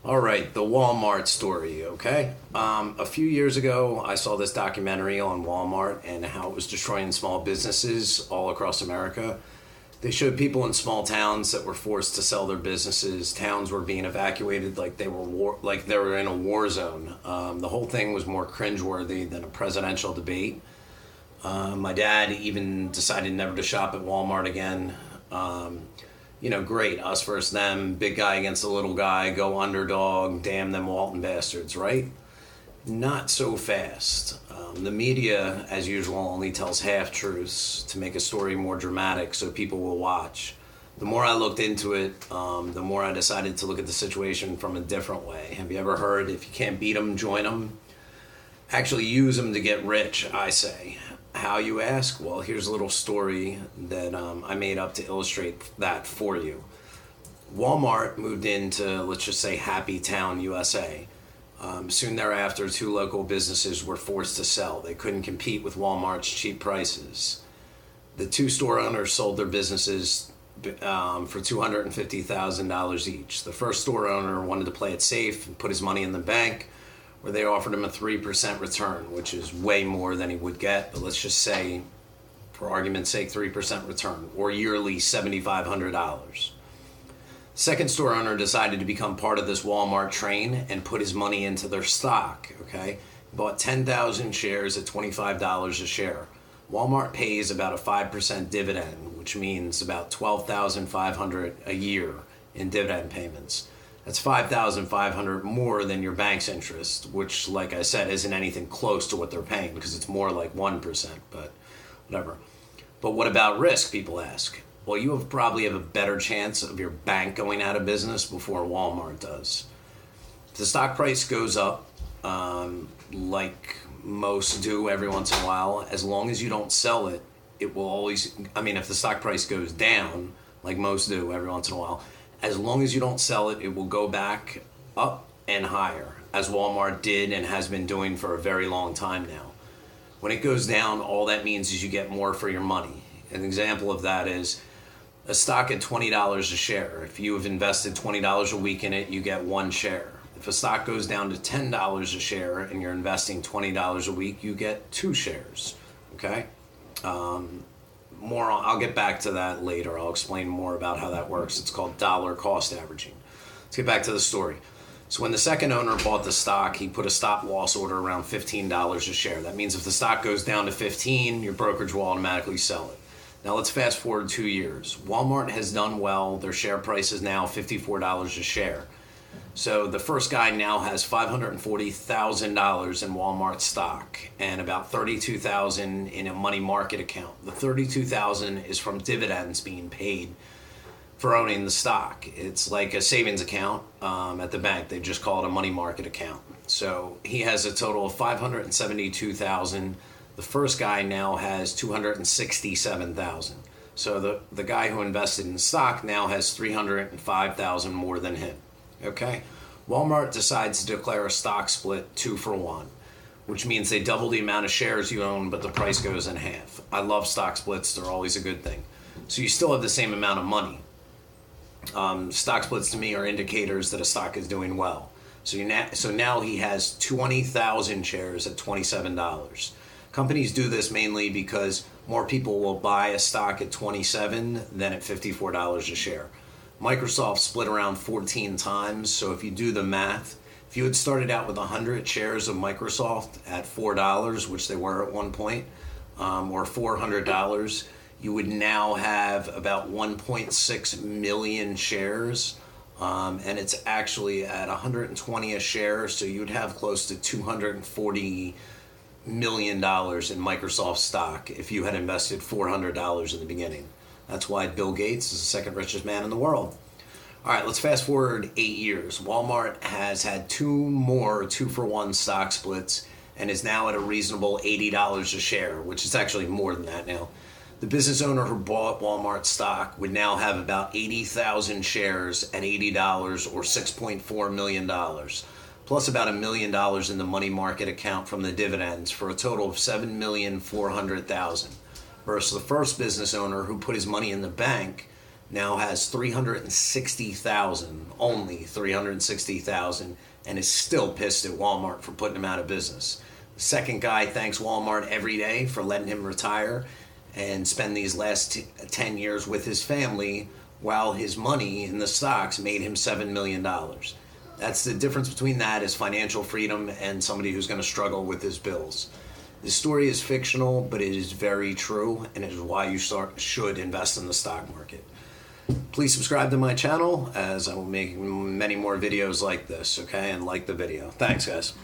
All right, the Walmart story, okay? A few years ago, I saw this documentary on Walmart and how it was destroying small businesses all across America. They showed people in small towns that were forced to sell their businesses. Towns were being evacuated like like they were in a war zone. The whole thing was more cringeworthy than a presidential debate. My dad even decided never to shop at Walmart again. Great, us versus them, big guy against the little guy, go underdog, damn them Walton bastards, right? Not so fast. The media, as usual, only tells half truths to make a story more dramatic so people will watch. The more I looked into it, the more I decided to look at the situation from a different way. Have you ever heard, if you can't beat them, join them? Actually use them to get rich, I say. How, you ask? Well, here's a little story that I made up to illustrate that for you. Walmart moved into, let's just say, Happy Town, USA. Soon thereafter, two local businesses were forced to sell. They couldn't compete with Walmart's cheap prices. The two store owners sold their businesses for $250,000 each. The first store owner wanted to play it safe and put his money in the bank, where they offered him a 3% return, which is way more than he would get, but let's just say, for argument's sake, 3% return, or yearly $7,500. Second store owner decided to become part of this Walmart train and put his money into their stock, okay? Bought 10,000 shares at $25 a share. Walmart pays about a 5% dividend, which means about $12,500 a year in dividend payments. That's $5,500 more than your bank's interest, which, like I said, isn't anything close to what they're paying because it's more like 1%, but whatever. But what about risk, people ask? Well, you probably have a better chance of your bank going out of business before Walmart does. If the stock price goes up, like most do every once in a while, as long as you don't sell it, it will always, if the stock price goes down, like most do every once in a while, as long as you don't sell it, it will go back up and higher, as Walmart did and has been doing for a very long time now. When it goes down, all that means is you get more for your money. An example of that is a stock at $20 a share. If you have invested $20 a week in it, you get one share. If a stock goes down to $10 a share and you're investing $20 a week, you get two shares. Okay? I'll get back to that later. I'll explain more about how that works. It's called dollar cost averaging. Let's get back to the story. So when the second owner bought the stock, he put a stop loss order around $15 a share. That means if the stock goes down to 15, your brokerage will automatically sell it. Now let's fast forward 2 years. Walmart has done well. Their share price is now $54 a share. So the first guy now has $540,000 in Walmart stock and about $32,000 in a money market account. The $32,000 is from dividends being paid for owning the stock. It's like a savings account at the bank. They just call it a money market account. So he has a total of $572,000. The first guy now has $267,000. So the guy who invested in stock now has $305,000 more than him. Okay? Walmart decides to declare a stock split 2-for-1, which means they double the amount of shares you own, but the price goes in half. I love stock splits. They're always a good thing. So you still have the same amount of money. Stock splits to me are indicators that a stock is doing well. So now he has 20,000 shares at $27. Companies do this mainly because more people will buy a stock at $27 than at $54 a share. Microsoft split around 14 times, so if you do the math, if you had started out with 100 shares of Microsoft at $4, which they were at one point, or $400, you would now have about 1.6 million shares, and it's actually at 120 a share, so you'd have close to $240 million in Microsoft stock if you had invested $400 in the beginning. That's why Bill Gates is the second richest man in the world. All right, let's fast forward 8 years. Walmart has had two more 2-for-1 stock splits and is now at a reasonable $80 a share, which is actually more than that now. The business owner who bought Walmart stock would now have about 80,000 shares at $80 or $6.4 million, plus about $1 million in the money market account from the dividends for a total of $7,400,000. Versus the first business owner who put his money in the bank now has 360,000, only 360,000, and is still pissed at Walmart for putting him out of business. The second guy thanks Walmart every day for letting him retire and spend these last 10 years with his family while his money in the stocks made him $7 million. That's the difference between that as financial freedom and somebody who's going to struggle with his bills. This story is fictional, but it is very true, and it is why you should invest in the stock market. Please subscribe to my channel, as I will make many more videos like this, okay? And like the video. Thanks, guys.